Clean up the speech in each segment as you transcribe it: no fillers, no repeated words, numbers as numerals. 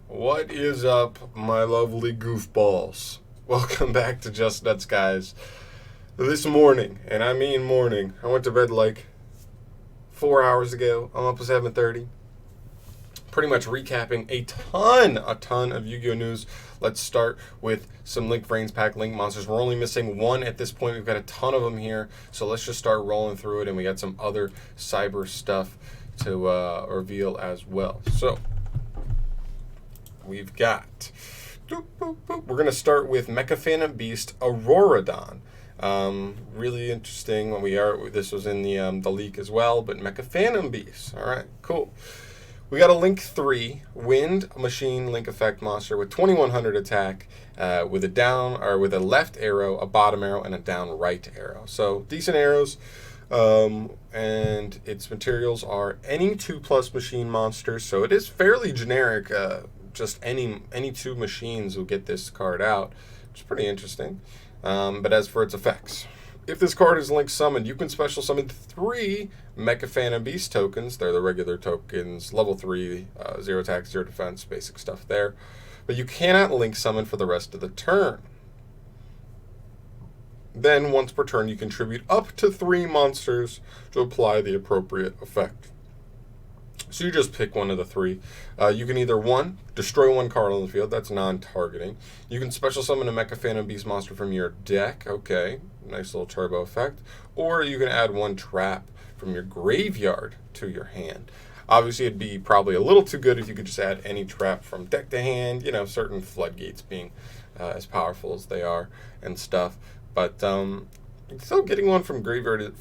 What is up, my lovely goofballs? Welcome back to Just Nuts, guys. This morning, and I mean morning, I went to bed like 4 hours ago. I'm up at 7:30. Pretty much recapping a ton of Yu-Gi-Oh news. Let's start with some Link Brains Pack Link monsters. We're only missing one at this point. We've got a ton of them here, so let's just start rolling through it. And we got some other cyber stuff to reveal as well. So we've got. We're going to start with Mecha Phantom Beast Aurora. Really interesting. This was in the leak as well, but Mecha Phantom Beast. All right, cool. We got a Link 3 Wind Machine Link Effect monster with 2100 attack, with a left arrow, a bottom arrow, and a down right arrow. So decent arrows. And its materials are any 2+ machine monsters. So it is fairly generic. Just any two machines will get this card out, which is pretty interesting. But as for its effects, if this card is Link summoned, you can special summon 3 Mecha Phantom Beast tokens. They're the regular tokens, level 3, 0 attack, 0 defense, basic stuff there. But you cannot Link summon for the rest of the turn. Then, once per turn, you contribute up to 3 monsters to apply the appropriate effect. So you just pick one of the 3. You can either, 1, destroy 1 card on the field. That's non-targeting. You can special summon a Mecha Phantom Beast monster from your deck. Okay, nice little turbo effect. Or you can add 1 trap from your graveyard to your hand. Obviously, it'd be probably a little too good if you could just add any trap from deck to hand. You know, certain floodgates being as powerful as they are and stuff. But still, getting one from graveyard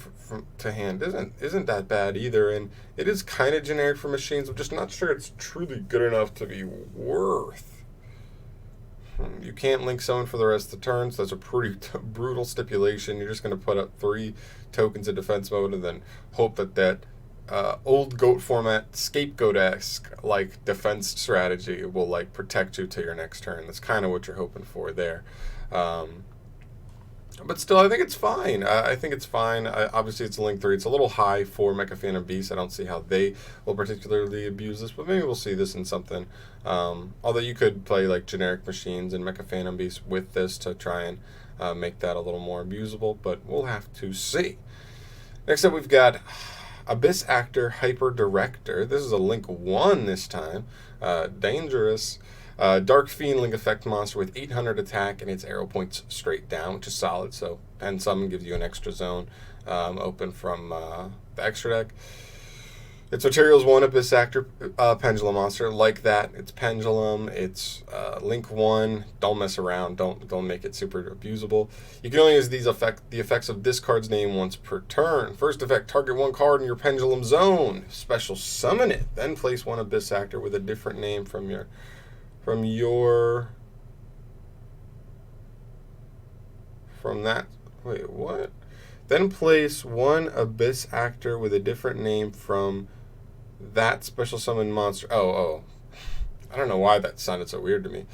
to hand isn't that bad either, and it is kind of generic for machines. I'm just not sure it's truly good enough to be worth. You can't Link summon for the rest of the turn, so that's a pretty brutal stipulation. You're just going to put up 3 tokens in defense mode and then hope that old goat format scapegoat-esque like defense strategy will like protect you to your next turn. That's kind of what you're hoping for there. But still, I think it's fine. Obviously, it's a Link 3. It's a little high for Mecha Phantom Beast. I don't see how they will particularly abuse this, but maybe we'll see this in something. Although you could play like generic machines and Mecha Phantom Beast with this to try and make that a little more abusable, but we'll have to see. Next up, we've got Abyss Actor Hyper Director. This is a Link 1 this time. Dangerous. Dark Fiend Link Effect monster with 800 attack, and its arrow points straight down, which is solid. So, and summon gives you an extra zone open from the extra deck. Its materials 1 Abyss Actor Pendulum monster, like that. It's Pendulum. It's Link 1. Don't mess around. Don't make it super abusable. You can only use the effects of this card's name once per turn. First effect: target 1 card in your Pendulum zone. Special summon it. Then place 1 Abyss Actor with a different name from that. Wait, what? Then place 1 Abyss Actor with a different name from that special summon monster. Oh. I don't know why that sounded so weird to me.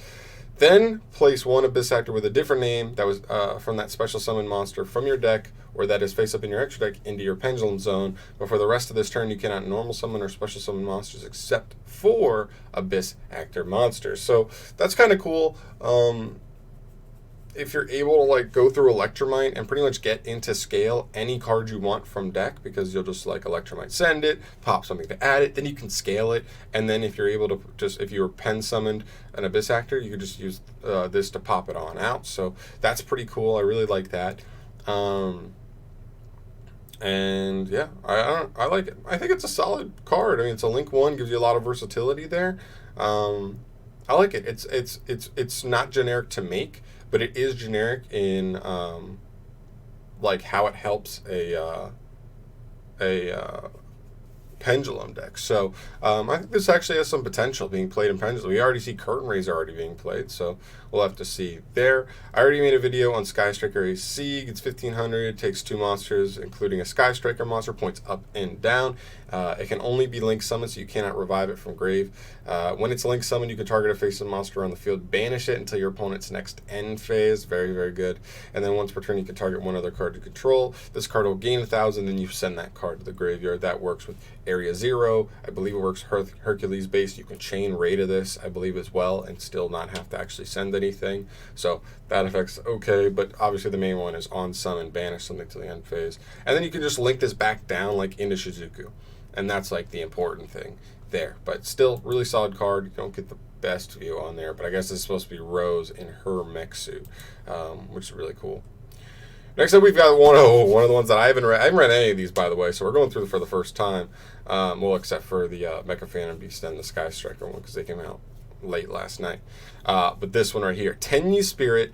Then place 1 Abyss Actor with a different name that was from that special summon monster from your deck, or that is face up in your extra deck, into your Pendulum zone. But for the rest of this turn, you cannot normal summon or special summon monsters except for Abyss Actor monsters. So that's kind of cool. If you're able to like go through Electromite and pretty much get into scale any card you want from deck, because you'll just like Electromite send it, pop something to add it, then you can scale it, and then if you're able to if you were pen summoned an Abyss Actor, you could just use this to pop it on out. So that's pretty cool. I really like that. And yeah, I like it. I think it's a solid card. I mean, it's a Link 1, gives you a lot of versatility there. I like it. It's not generic to make, but it is generic in like how it helps a Pendulum deck. So I think this actually has some potential being played in Pendulum. We already see Curtain Raiser already being played, so we'll have to see there. I already made a video on Sky Striker A Sieg. It's 1500, takes 2 monsters, including a Sky Striker monster, points up and down. It can only be Link summoned, so you cannot revive it from grave. When it's Link summoned, you can target a face-up monster on the field, banish it until your opponent's next end phase. Very, very good. And then once per turn, you can target one other card you control. This card will gain 1,000, then you send that card to the graveyard. That works with Area 0. I believe it works Hercules based. You can chain ray to this, I believe, as well, and still not have to actually send anything. So that effect's okay, but obviously the main one is on summon, banish something to the end phase. And then you can just link this back down like into Shizuku. And that's like the important thing there. But still, really solid card. You don't get the best view on there, but I guess it's supposed to be Rose in her mech suit, which is really cool. Next up, we've got one of the ones that I haven't read any of these, by the way, so we're going through for the first time. Well, except for the Mecha Phantom Beast and the Sky Striker one, because they came out late last night. But this one right here, TENYI Spirit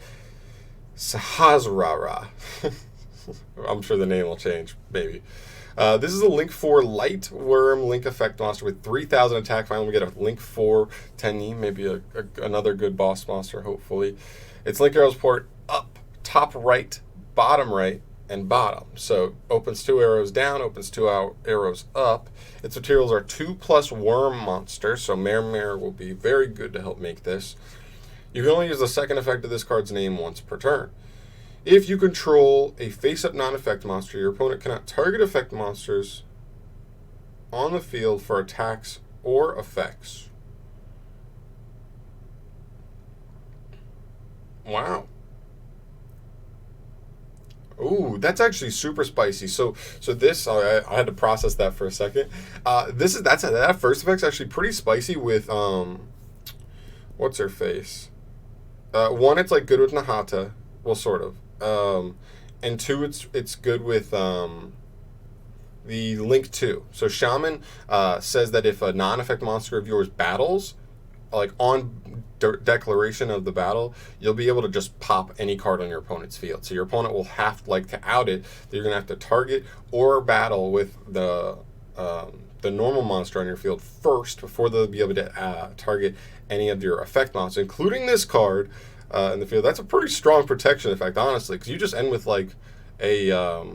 Sahasrara. I'm sure the name will change, maybe. This is a Link 4 Light Worm Link Effect monster with 3,000 attack. Finally, we get a Link 4 TENYI, maybe another good boss monster, hopefully. Its Link arrows port up, top right, bottom right, and bottom. So opens 2 arrows down, opens 2 arrows up. Its materials are 2+ worm monster, so Mare will be very good to help make this. You can only use the second effect of this card's name once per turn. If you control a face-up non-effect monster, your opponent cannot target effect monsters on the field for attacks or effects. Wow. Ooh, that's actually super spicy. So this, I had to process that for a second. That first effect's actually pretty spicy with what's her face? One, it's like good with Nahata, well, sort of. And 2, it's good with the Link 2. So Shaman says that if a non-effect monster of yours battles, like on declaration of the battle, you'll be able to just pop any card on your opponent's field. So your opponent will have to out it. You're gonna have to target or battle with the normal monster on your field first before they'll be able to target any of your effect monsters, including this card in the field. That's a pretty strong protection effect, honestly, because you just end with like a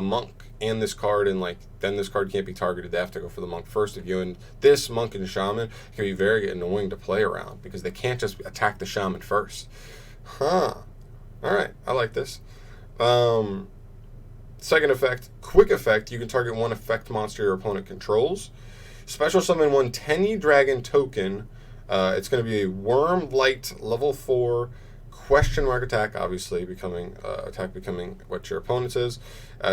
monk and this card, and like then this card can't be targeted. They have to go for the monk first of you, and this monk and shaman can be very annoying to play around because they can't just attack the shaman first. All right, I like this. Second effect, quick effect. You can target one effect monster your opponent controls. Special summon one TENYI Dragon token. It's going to be a Worm Light level 4 question mark attack, obviously becoming what your opponent's is.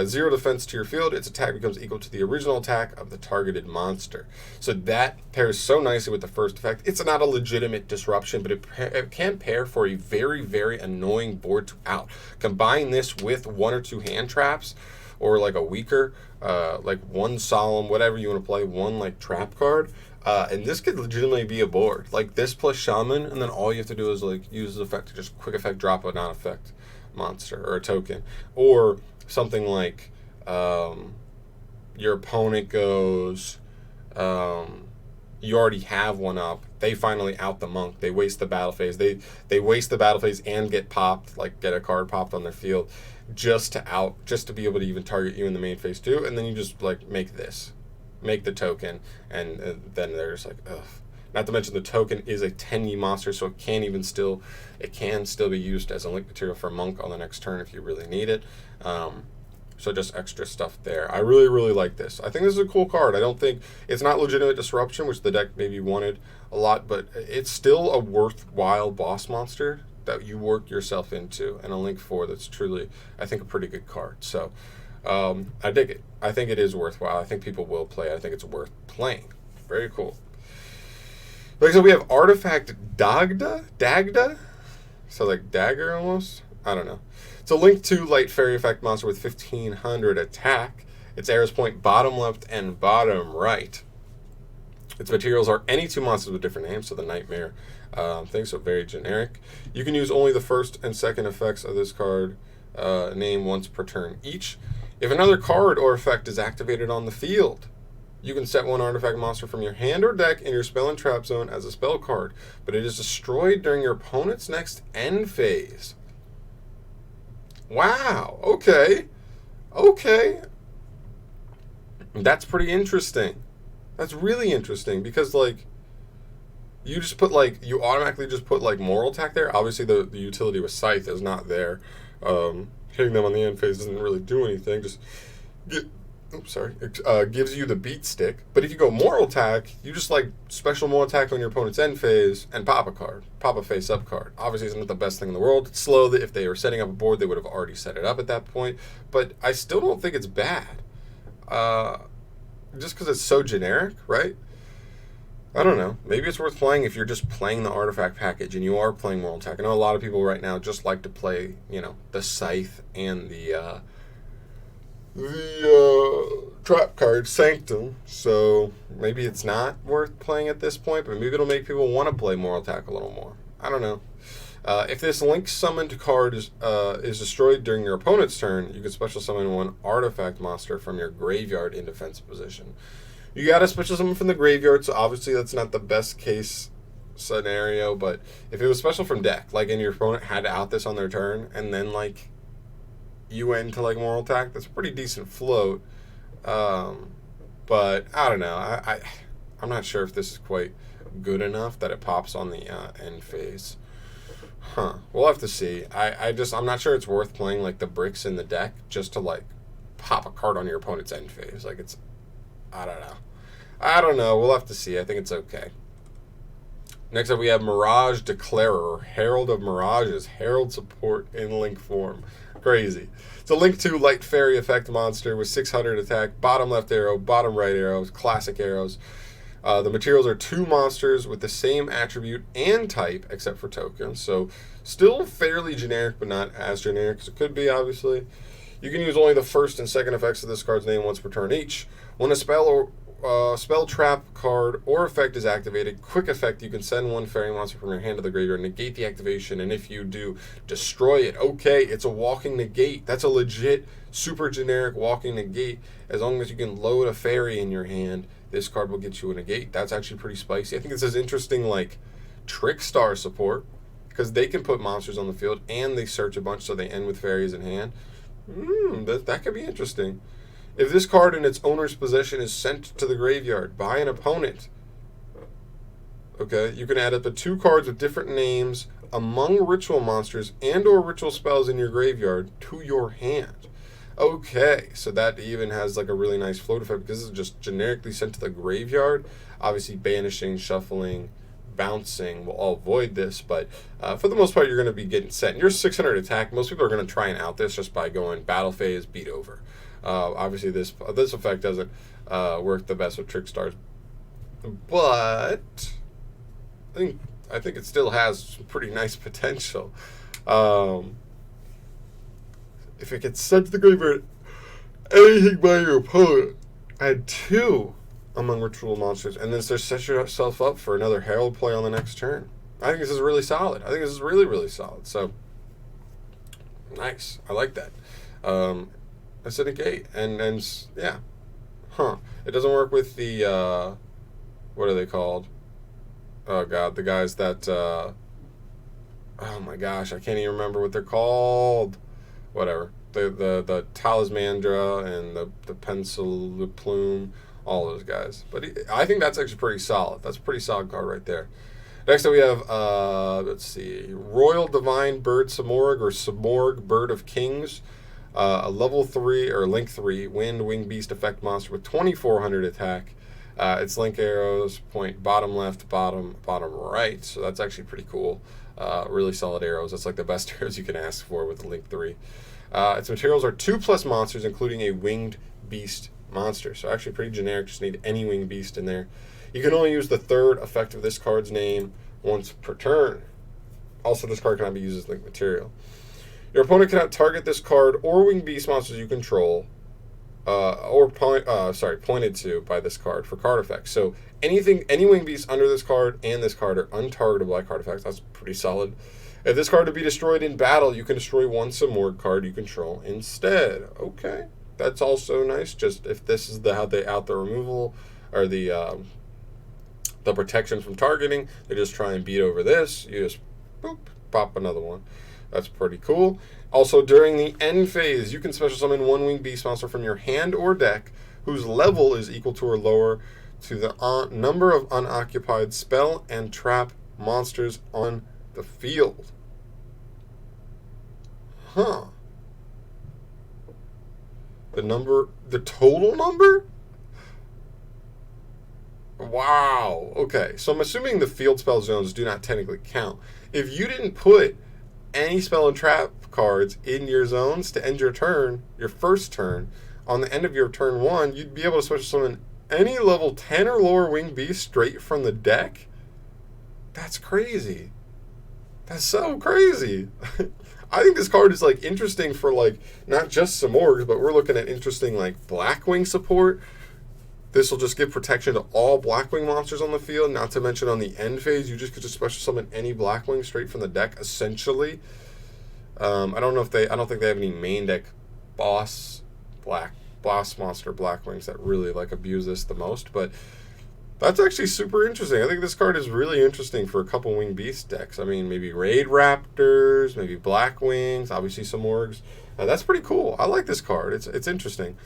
0 defense to your field. Its attack becomes equal to the original attack of the targeted monster. So that pairs so nicely with the first effect. It's not a legitimate disruption, but it can pair for a very, very annoying board to out. Combine this with 1 or 2 hand traps, or like a weaker, like one solemn, whatever you want to play, one like trap card. And this could legitimately be a board. Like this plus Shaman, and then all you have to do is like use the effect to just quick effect drop a non-effect monster or a token. Or something like your opponent goes, you already have one up, they finally out the monk, they waste the battle phase. They waste the battle phase and get popped, like get a card popped on their field just to be able to even target you in the main phase too, and then you just like make the token, and then they're just like, ugh. Not to mention the token is a TENYI monster, so it can still be used as a link material for Monk on the next turn if you really need it. So just extra stuff there. I really, really like this. I think this is a cool card. I don't think it's not legitimate disruption, which the deck maybe wanted a lot, but it's still a worthwhile boss monster that you work yourself into, and a Link 4 that's truly, I think, a pretty good card. So I dig it. I think it is worthwhile. I think people will play it. I think it's worth playing. Very cool. Like, so we have Artifact Dagda? So like Dagger almost? I don't know. It's a Link 2 Light Fairy Effect monster with 1,500 attack. Its arrows point bottom left and bottom right. Its materials are any 2 monsters with different names, so the Nightmare thing, so very generic. You can use only the first and second effects of this card name once per turn each. If another card or effect is activated on the field, you can set one artifact monster from your hand or deck in your spell and trap zone as a spell card, but it is destroyed during your opponent's next end phase. Wow, okay. That's pretty interesting. That's really interesting, because like you automatically just put like moral attack there. Obviously the utility with Scythe is not there. Hitting them on the end phase doesn't really do anything. Just gives you the beat stick. But if you go mortal attack, you just like special mortal attack on your opponent's end phase and pop a card, pop a face up card. Obviously, it's not the best thing in the world. It's slow. That if they were setting up a board, they would have already set it up at that point. But I still don't think it's bad, just because it's so generic, right? I don't know. Maybe it's worth playing if you're just playing the artifact package and you are playing mortal attack. I know a lot of people right now just like to play, the scythe and the trap card Sanctum, so maybe it's not worth playing at this point, but maybe it'll make people want to play Moral Attack a little more. I don't know. If this link summoned card is destroyed during your opponent's turn, you can special summon one artifact monster from your graveyard in defensive position. You got to special summon from the graveyard, so obviously that's not the best case scenario, but if it was special from deck, like, and your opponent had to out this on their turn, and then, like, you went into like Moral Attack, that's a pretty decent float. But I don't know. I'm not sure if this is quite good enough that it pops on the end phase. We'll have to see. I'm not sure it's worth playing like the bricks in the deck just to like pop a card on your opponent's end phase. Like I don't know. We'll have to see. I think it's okay. Next up, we have Mirage Declarer, Herald of Mirages, Herald support in link form. Crazy. It's a link 2 light fairy effect monster with 600 attack, bottom left arrow, bottom right arrows, classic arrows. The materials are 2 monsters with the same attribute and type except for tokens, so still fairly generic, but not as generic as it could be, obviously. You can use only the first and second effects of this card's name once per turn each. When a spell or spell trap card or effect is activated, quick effect, you can send one fairy monster from your hand to the graveyard, negate the activation, and if you do, destroy it. Okay, it's a walking negate. That's a legit, super generic walking negate. As long as you can load a fairy in your hand, this card will get you a negate. That's actually pretty spicy. I think this is interesting, like, Trickstar support, because they can put monsters on the field, and they search a bunch so they end with fairies in hand. That could be interesting. If this card in its owner's possession is sent to the graveyard by an opponent, okay, you can add up to 2 cards with different names among ritual monsters and or ritual spells in your graveyard to your hand. Okay, so that even has like a really nice float effect because this is just generically sent to the graveyard. Obviously, banishing, shuffling, bouncing will all avoid this, but for the most part, you're going to be getting sent. You're 600 attack. Most people are going to try and out this just by going battle phase, beat over. Obviously, this effect doesn't work the best with Trickstars, but I think it still has some pretty nice potential. If it gets sent to the graveyard, anything by your opponent, add 2 among ritual monsters, and then set yourself up for another Herald play on the next turn. I think this is really solid. I think this is really, really solid. So, nice. I like that. It's a negate, and yeah. It doesn't work with the, what are they called? Oh, God, the guys that, oh, my gosh, I can't even remember what they're called. Whatever. The Talismandra and the Pencil Plume, all those guys. But I think that's actually pretty solid. That's a pretty solid card right there. Next up we have, let's see, Royal Divine Bird Samorg or Samorg Bird of Kings. A level 3 or link 3 wind wing beast effect monster with 2400 attack. Its link arrows point bottom left, bottom right. So that's actually pretty cool. Really solid arrows. That's like the best arrows you can ask for with the link 3. Its materials are 2+ monsters, including a winged beast monster. So actually pretty generic. Just need any winged beast in there. You can only use the 3rd effect of this card's name once per turn. Also, this card cannot be used as link material. Your opponent cannot target this card or winged beast monsters you control, pointed to by this card for card effects. So any winged beast under this card and this card are untargetable by card effects. That's pretty solid. If this card to be destroyed in battle, you can destroy one Samorg card you control instead. Okay, that's also nice. Just if this is how they out the removal or the protection from targeting, they just try and beat over this. You just boop, pop another one. That's pretty cool. Also, during the end phase, you can special summon one winged beast monster from your hand or deck whose level is equal to or lower to the number of unoccupied spell and trap monsters on the field. The total number? Wow. Okay, so I'm assuming the field spell zones do not technically count. If you didn't put any spell and trap cards in your zones to end your turn, your first turn, on the end of your turn 1, you'd be able to special summon any level 10 or lower winged beast straight from the deck? That's crazy. That's so crazy. I think this card is like interesting for like not just some orgs, but we're looking at interesting like Blackwing support. This will just give protection to all Blackwing monsters on the field. Not to mention on the end phase, you just could just special summon any Blackwing straight from the deck. Essentially, I don't think they have any main deck boss monster Blackwings that really like abuse this the most, but that's actually super interesting. I think this card is really interesting for a couple Winged Beast decks. I mean, maybe Raid Raptors, maybe Blackwings, obviously some orgs. That's pretty cool. I like this card. It's interesting.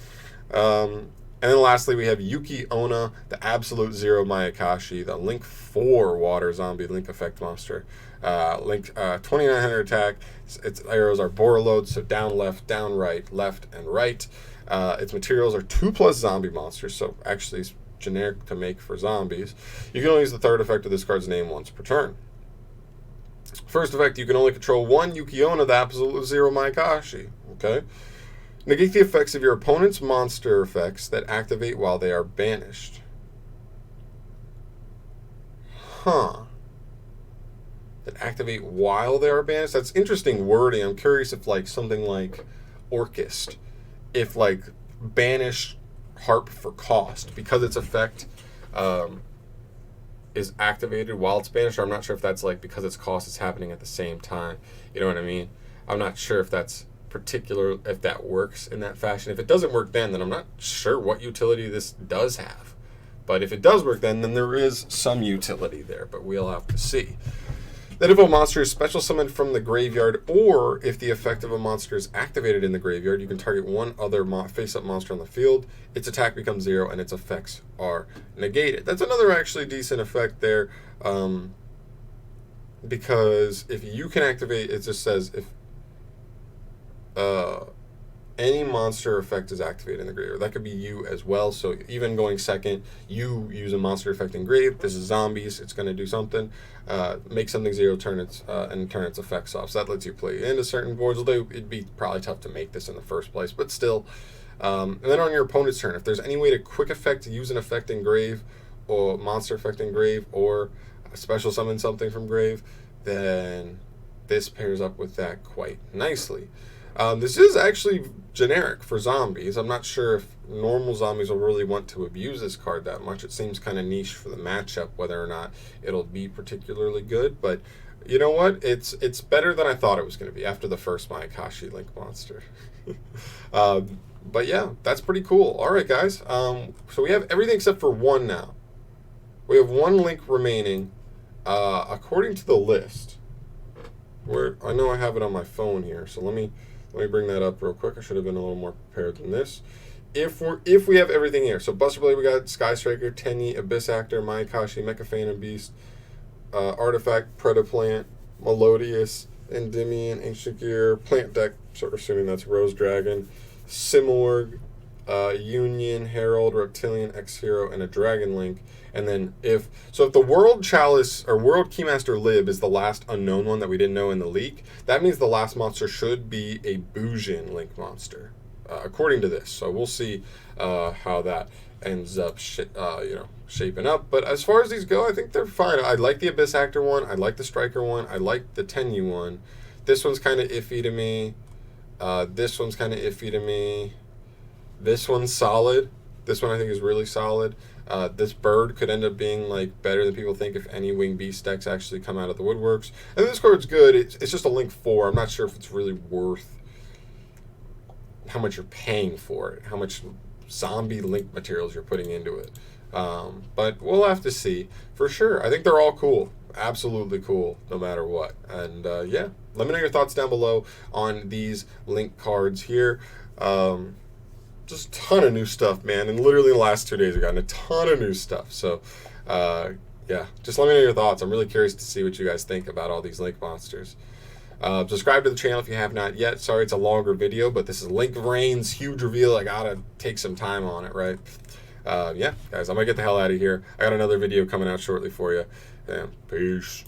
And then lastly, we have Yuki Onna, the Absolute Zero My Akashi, the Link 4 Water Zombie Link Effect Monster. Link 2900 attack. Its arrows are bore loads, so down, left, left, and right. Its materials are 2+ zombie monsters, so actually it's generic to make for zombies. You can only use the third effect of this card's name once per turn. First effect, you can only control one Yuki Onna, the Absolute Zero My Akashi. Okay? Negate the effects of your opponent's monster effects that activate while they are banished. That activate while they are banished? That's interesting wording. I'm curious if like something like Orchist, if like banish Harp for cost, because its effect is activated while it's banished. Or I'm not sure if that's like because its cost is happening at the same time. You know what I mean? I'm not sure if that's particular, if that works in that fashion. If it doesn't work then I'm not sure what utility this does have. But if it does work then there is some utility there, but we'll have to see. Then if a monster is special summoned from the graveyard, or if the effect of a monster is activated in the graveyard, you can target one other face-up monster on the field. Its attack becomes 0, and its effects are negated. That's another actually decent effect there, because if you can activate, it just says if any monster effect is activated in the graveyard. That could be you as well. So even going second, you use a monster effect in grave. This is zombies. It's going to do something. Make something 0, turn its effects off. So that lets you play into certain boards. Although it'd be probably tough to make this in the first place, but still. And then on your opponent's turn, if there's any way to quick effect, use an effect in grave, or monster effect in grave, or special summon something from grave, then this pairs up with that quite nicely. This is actually generic for zombies. I'm not sure if normal zombies will really want to abuse this card that much. It seems kind of niche for the matchup, whether or not it'll be particularly good. But you know what? It's better than I thought it was going to be after the first My Akashi Link monster. But yeah, that's pretty cool. All right, guys. So we have everything except for one now. We have one link remaining, according to the list. Where I know I have it on my phone here, so let me bring that up real quick. I should have been a little more prepared than this. If we have everything here, so Buster Blade, we got Sky Striker, TENYI, Abyss Actor, My Akashi, Mecha Phantom Beast, Artifact, Predaplant, Melodious, Endymion, Ancient Gear, Plant Deck, sort of assuming that's Rose Dragon, Simorg, Union, Herald, Reptilian, X-Hero, and a Dragon Link. And then if the World Chalice or World Keymaster Lib is the last unknown one that we didn't know in the leak, that means the last monster should be a Bujin Link monster, according to this. So we'll see how that ends up shaping up. But as far as these go, I think they're fine. I like the Abyss Actor one. I like the Striker one. I like the TENYI one. This one's kind of iffy to me. This one's kind of iffy to me. This one's solid. This one I think is really solid. This bird could end up being like better than people think if any Winged Beast decks actually come out of the woodworks. And this card's good. It's just a Link 4. I'm not sure if it's really worth how much you're paying for it, how much zombie Link materials you're putting into it. But we'll have to see. For sure, I think they're all cool. Absolutely cool, no matter what. And yeah, let me know your thoughts down below on these Link cards here. Just a ton of new stuff, man. And literally the last 2 days we've gotten a ton of new stuff. So, yeah, just let me know your thoughts. I'm really curious to see what you guys think about all these Link monsters. Subscribe to the channel if you have not yet. Sorry it's a longer video, but this is Link of Rain's huge reveal. I gotta take some time on it, right? Yeah, guys, I'm gonna get the hell out of here. I got another video coming out shortly for you. Yeah, peace.